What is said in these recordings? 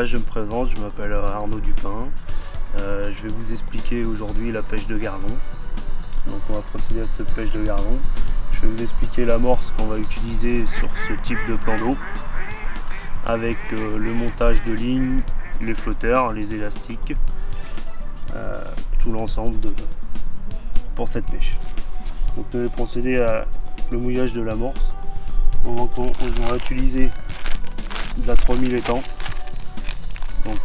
Je me présente, je m'appelle Arnaud Dupin. Je vais vous expliquer aujourd'hui la pêche de gardon. Donc on va procéder à cette pêche de gardon. Je vais vous expliquer l'amorce qu'on va utiliser sur ce type de plan d'eau, avec le montage de lignes, les flotteurs, les élastiques, tout l'ensemble pour cette pêche. Donc on va procéder à le mouillage de l'amorce. On va utiliser de la 3000 étangs. Donc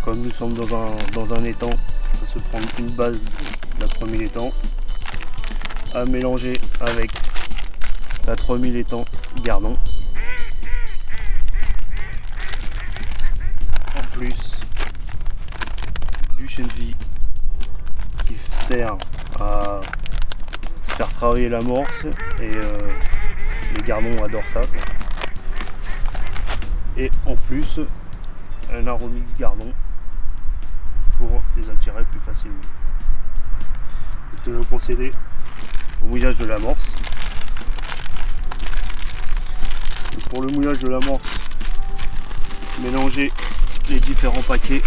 comme nous sommes dans un étang, on va se prendre une base de la 3000 étangs à mélanger avec la 3000 étangs gardon. En plus du chèvre qui sert à faire travailler l'amorce, et les gardons adorent ça. Et en plus un aromix gardon pour les attirer plus facilement. Donc, on va procéder au mouillage de l'amorce. Pour le mouillage de l'amorce, mélanger les différents paquets.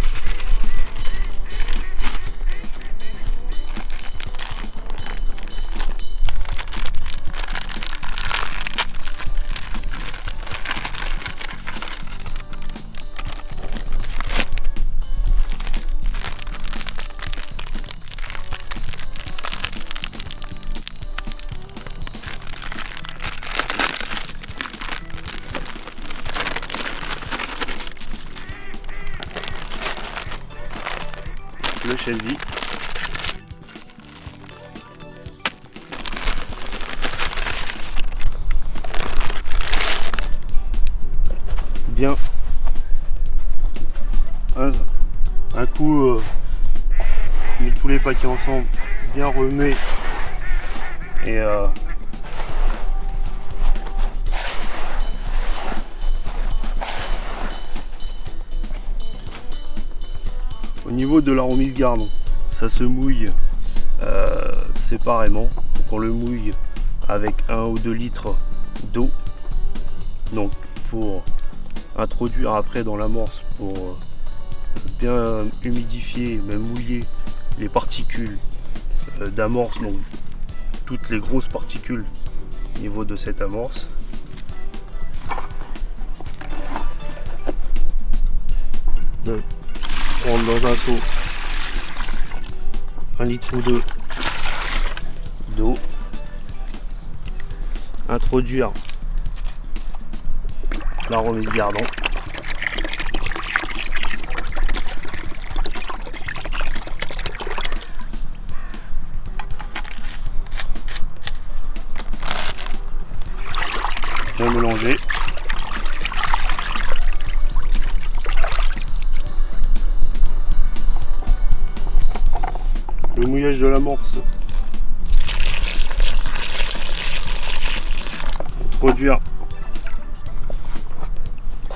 Le chèvre bien un coup mis tous les paquets ensemble, bien remet, et au niveau de l'aromix gardon, ça se mouille séparément. Donc on le mouille avec 1 ou 2 litres d'eau. Donc pour introduire après dans l'amorce, pour bien humidifier, même mouiller les particules d'amorce, donc toutes les grosses particules au niveau de cette amorce. Donc, prendre dans un seau 1 litre ou 2 d'eau, introduire l'aromix gardon, bien mélanger. Le mouillage de l'amorce, introduire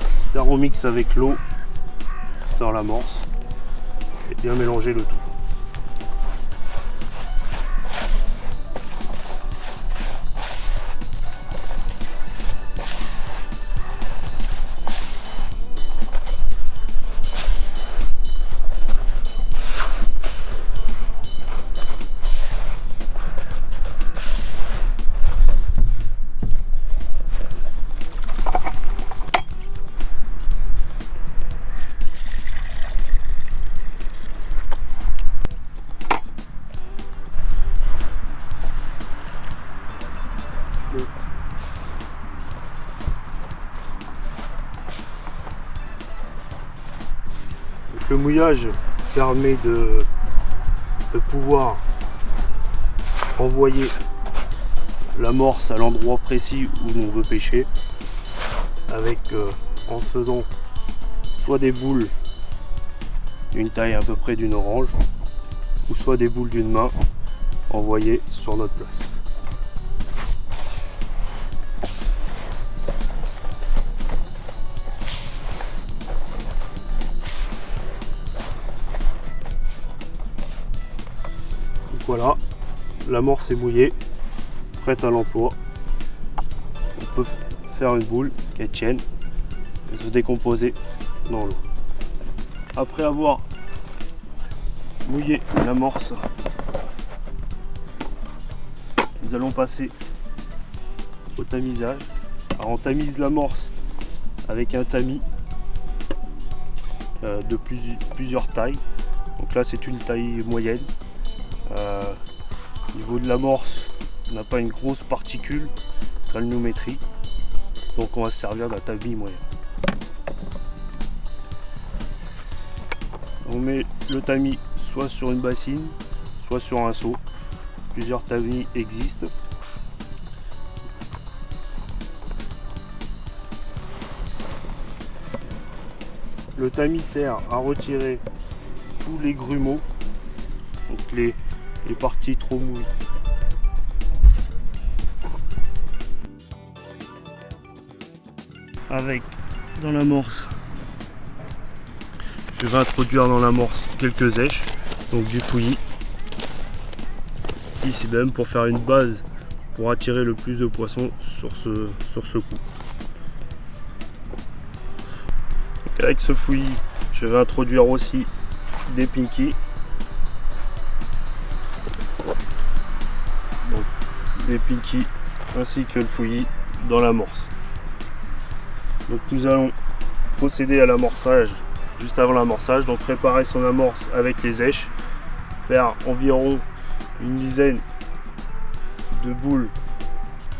cet aromix avec l'eau dans l'amorce et bien mélanger le tout. Le mouillage permet de pouvoir envoyer l'amorce à l'endroit précis où l'on veut pêcher, avec en faisant soit des boules d'une taille à peu près d'une orange, ou soit des boules d'une main envoyées sur notre place. Voilà, l'amorce est mouillée, prête à l'emploi. On peut faire une boule qui tienne et se décomposer dans l'eau. après avoir mouillé l'amorce, nous allons passer au tamisage. Alors on tamise l'amorce avec un tamis de plusieurs tailles. Donc là c'est une taille moyenne. Au niveau de l'amorce, on n'a pas une grosse particule granulométrie, donc on va se servir d'un tamis moyen. On met le tamis soit sur une bassine, soit sur un seau. Plusieurs tamis existent. Le tamis sert à retirer tous les grumeaux, donc les parties trop mouillées. Avec dans l'amorce, je vais introduire dans l'amorce quelques èches, donc du fouillis, ici même pour faire une base pour attirer le plus de poissons sur ce coup. Donc avec ce fouillis, je vais introduire aussi des pinkies, donc des pinkies ainsi que le fouillis dans l'amorce. Donc nous allons procéder à l'amorçage juste avant l'amorçage, donc préparer son amorce avec les èches, faire environ une dizaine de boules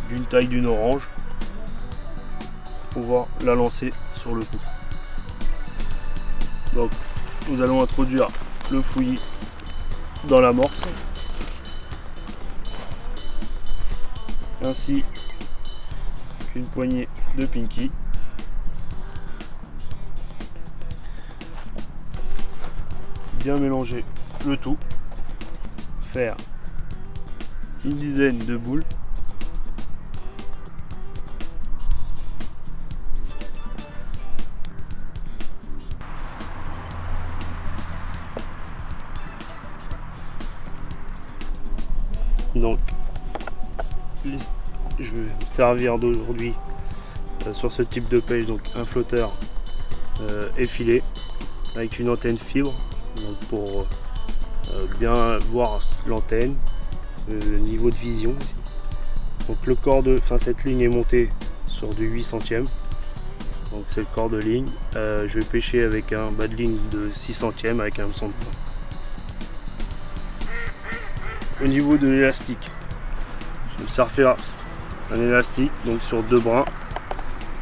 d'une taille d'une orange pour pouvoir la lancer sur le coup. Donc nous allons introduire le fouillis dans l'amorce ainsi qu'une poignée de pinky. Bien mélanger le tout, faire une dizaine de boules. Donc je vais me servir d'aujourd'hui sur ce type de pêche, donc un flotteur effilé avec une antenne fibre, donc pour bien voir l'antenne, le niveau de vision aussi. Donc le corps de, cette ligne est montée sur du 8 centièmes, donc c'est le corps de ligne. Je vais pêcher avec un bas de ligne de 6 centièmes avec un hameçon de poing. Au niveau de l'élastique, je vais me servir un élastique donc sur 2 brins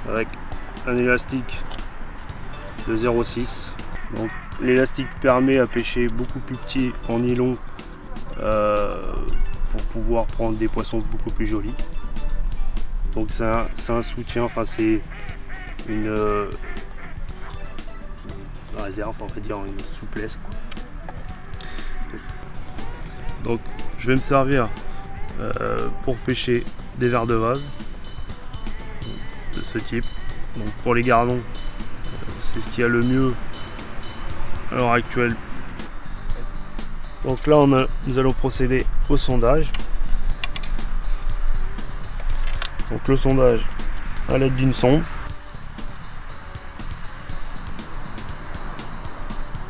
avec un élastique de 0,6. Donc l'élastique permet à pêcher beaucoup plus petit en nylon pour pouvoir prendre des poissons beaucoup plus jolis. Donc c'est un soutien, c'est une réserve, on va dire une souplesse. Donc je vais me servir pour pêcher des vers de vase de ce type. Donc pour les gardons, c'est ce qui a le mieux à l'heure actuelle. Donc là nous allons procéder au sondage. Donc le sondage à l'aide d'une sonde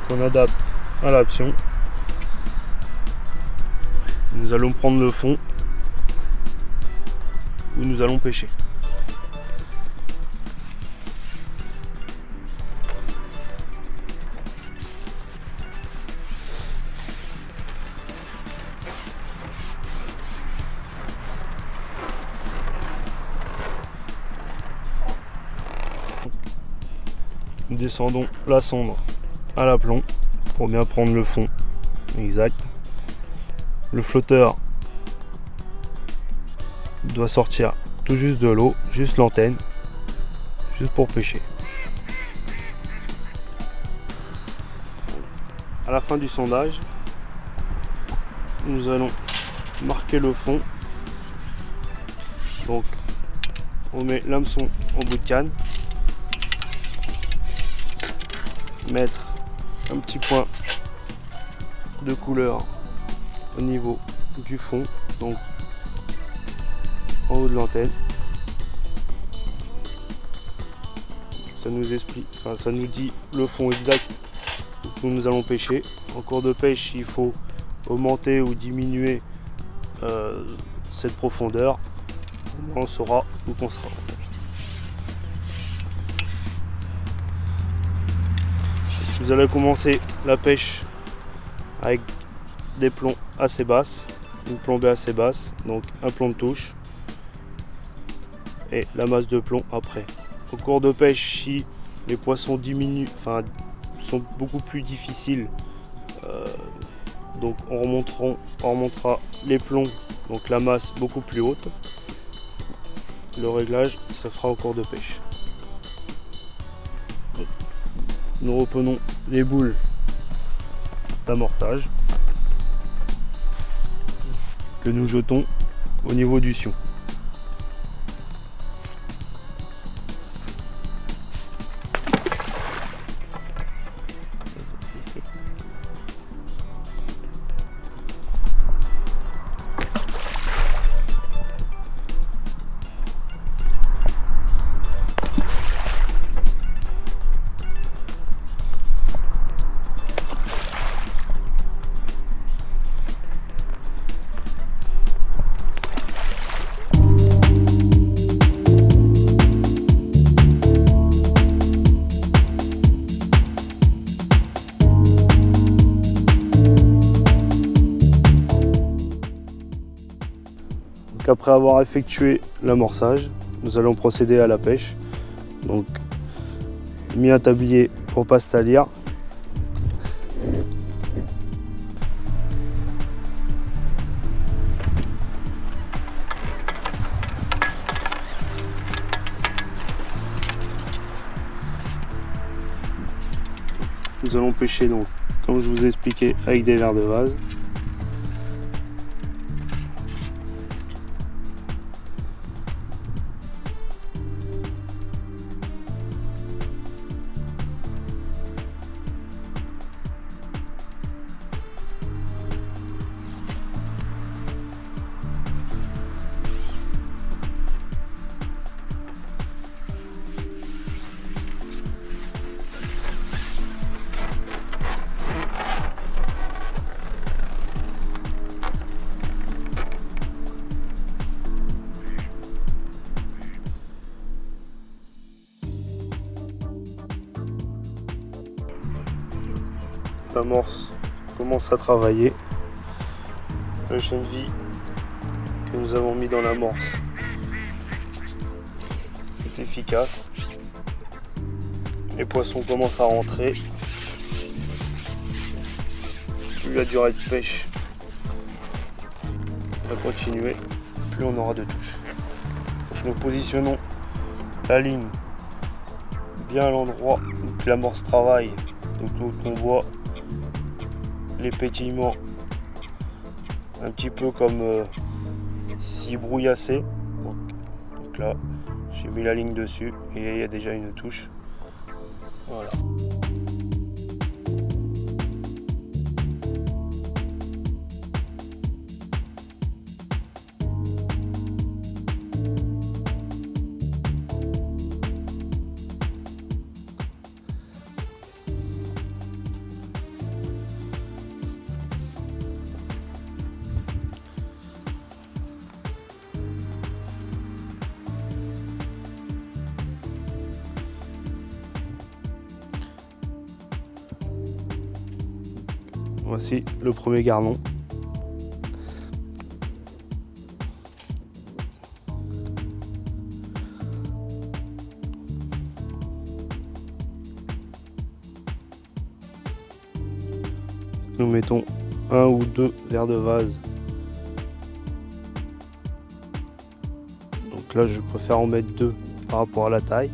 qu'on adapte à l'hameçon. Nous allons prendre le fond où nous allons pêcher. Nous descendons la sonde à l'aplomb pour bien prendre le fond exact. Le flotteur doit sortir tout juste de l'eau, juste l'antenne, juste pour pêcher. À la fin du sondage, nous allons marquer le fond. Donc on met l'hameçon en bout de canne, mettre un petit point de couleur au niveau du fond, donc en haut de l'antenne. Ça nous explique, ça nous dit le fond exact nous allons pêcher. En cours de pêche, il faut augmenter ou diminuer cette profondeur. On saura où qu'on sera. Vous allez commencer la pêche avec des plombs assez basses, une plombée assez basse, donc un plomb de touche et la masse de plomb après. Au cours de pêche, si les poissons sont beaucoup plus difficiles, donc on remontera les plombs, donc la masse beaucoup plus haute. Le réglage se fera au cours de pêche. Nous reprenons les boules d'amorçage que nous jetons au niveau du sion. Après avoir effectué l'amorçage, nous allons procéder à la pêche. Donc, mis un tablier pour pas se talir. Nous allons pêcher donc, comme je vous ai expliqué, avec des vers de vase. L'amorce commence à travailler. Le chaîne-vie que nous avons mis dans l'amorce est efficace. Les poissons commencent à rentrer. Plus la durée de pêche va continuer, plus on aura de touches. Nous positionnons la ligne bien à l'endroit où l'amorce travaille, donc on voit les pétillements un petit peu comme s'il brouillassait. Donc là, j'ai mis la ligne dessus et il y a déjà une touche. Voilà. Voici le premier garnon. Nous mettons un ou deux verres de vase. Donc là, je préfère en mettre deux par rapport à la taille.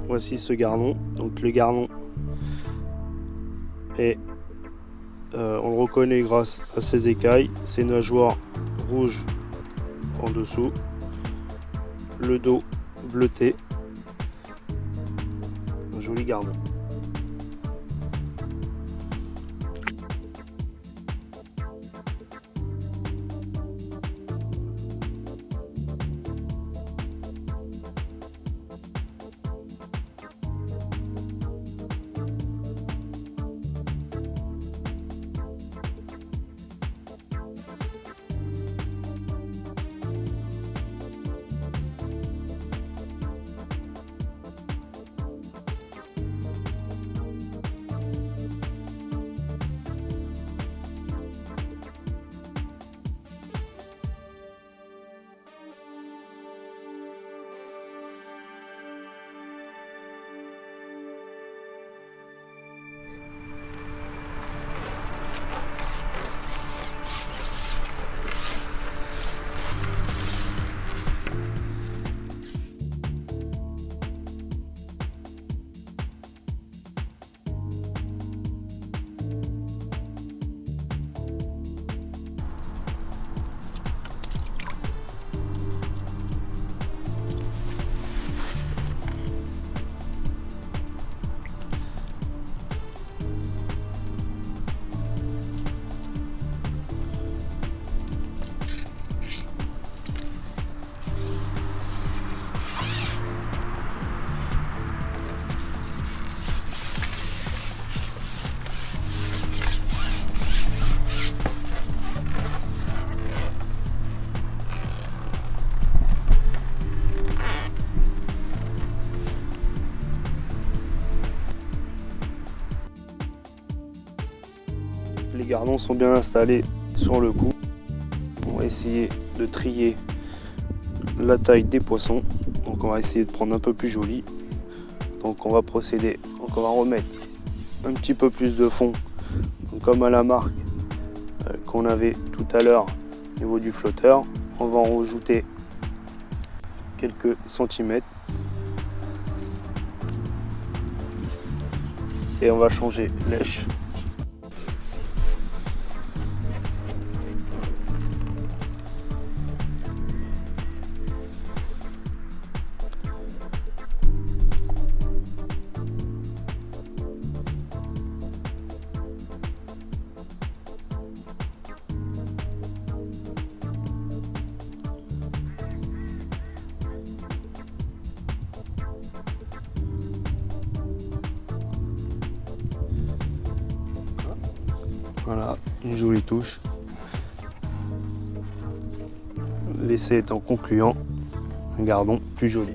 Voici ce gardon. Donc le gardon est, on le reconnaît grâce à ses écailles, ses nageoires rouges en dessous, le dos bleuté. Un joli gardon. Les gardons sont bien installés sur le cou. On va essayer de trier la taille des poissons. Donc on va essayer de prendre un peu plus joli. Donc on va procéder. Donc on va remettre un petit peu plus de fond, donc comme à la marque qu'on avait tout à l'heure au niveau du flotteur. On va en rajouter quelques centimètres. Et on va changer lèche. Voilà, une jolie touche. L'essai étant concluant, un gardon plus joli.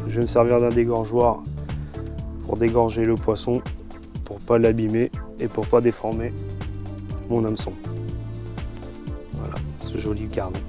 Je vais me servir d'un dégorgeoir pour dégorger le poisson, pour pas l'abîmer et pour pas déformer mon hameçon. Voilà, ce joli gardon.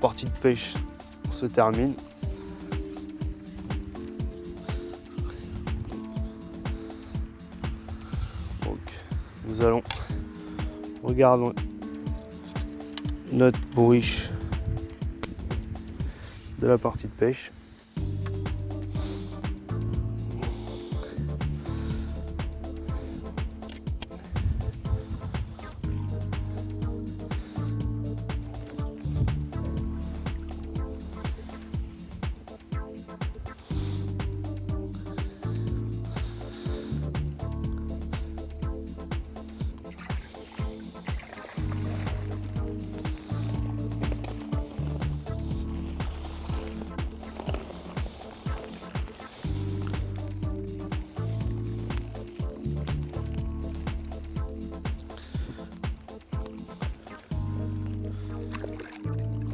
partie de pêche se termine. Donc nous allons regarder notre bourriche de la partie de pêche.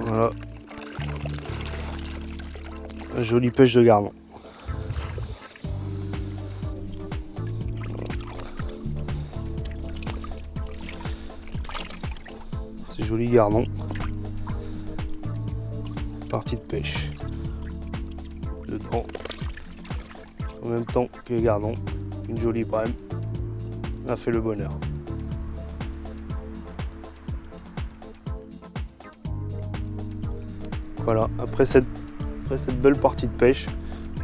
Voilà, une jolie pêche de gardon. C'est joli gardon. Partie de pêche. Dedans, en même temps que le gardon, une jolie brème a fait le bonheur. Voilà, après cette belle partie de pêche,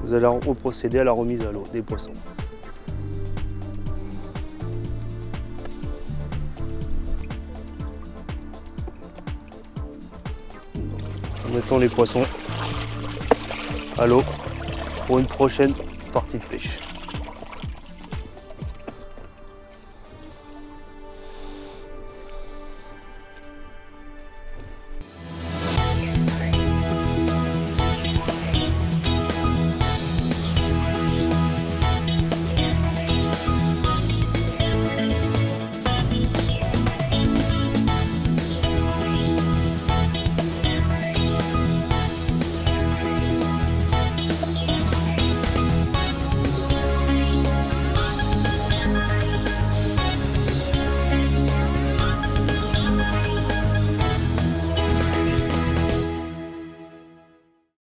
vous allez procéder à la remise à l'eau des poissons. Mettons les poissons à l'eau pour une prochaine partie de pêche.